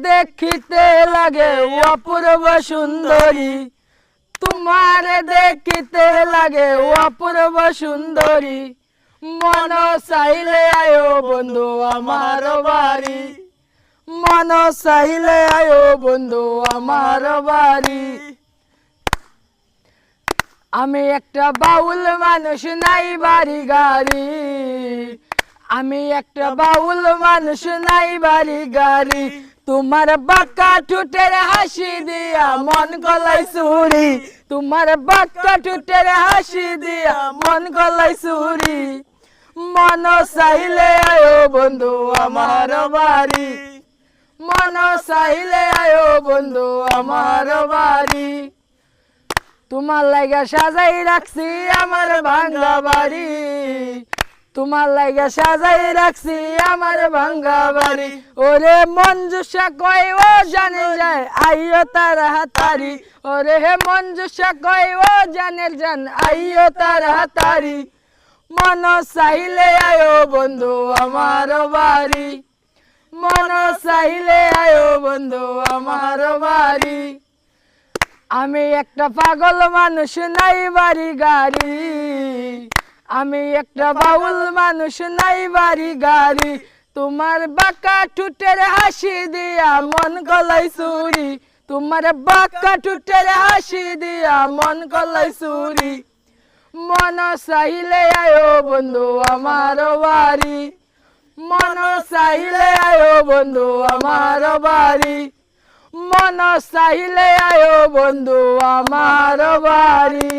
দেখিতে লাগে অপূর্ব সুন্দরী, তোমারে দেখিতে লাগে অপূর্ব সুন্দরী। মন চাইলে আয়ো বন্ধু আমার বাড়ি, মন চাইলে আয়ো বন্ধু আমার বাড়ি। আমি একটা বাউল মানুষ নাই বাড়ি গাড়ি, আমি একটা বাউল মানুষ নাই বাড়ি গাড়ি। তোমার বাঁকা ঠোঁটের হাসি দিয়া মন গলাই চুরি, তোমার বাঁকা ঠোঁটের হাসি দিয়া মন গলাই চুরি। মন চাইলে আয়ো বন্ধু আমার বাড়ি, মন চাইলে আয়ো বন্ধু আমার বাড়ি। তোমার লাগা সাজাই রাখছি আমার ভাঙ্গা বাড়ি, তোমার লাগা সাজাই রাখছি আমার ভাঙ্গা বাড়ি। ওরে মঞ্জুষা কয় ও জানে যায় আইও তারা হাতারি, ওরে হে মঞ্জুষা কয় ও জানের জান আইও তারা হাতারি। মন চাইলে আয়ো বন্ধু আমার বাড়ি, মন চাইলে আয়ো বন্ধু আমার বাড়ি। আমি একটা পাগল মানুষ নাই বাড়ি গাড়ি, আমি একটা বাউল মানুষ নাই বাড়ি গাড়ি। তোমার বাঁকা ঠোঁটের হাসি দিয়া মন গলাই চুরি, তোমার বাঁকা ঠোঁটের হাসি দিয়া মন গলাই চুরি। মন চাইলে আয়ো বন্ধু আমার বাড়ি, মন চাইলে আয়ো বন্ধু আমার বাড়ি, মন চাইলে আয়ো বন্ধু আমার বাড়ি।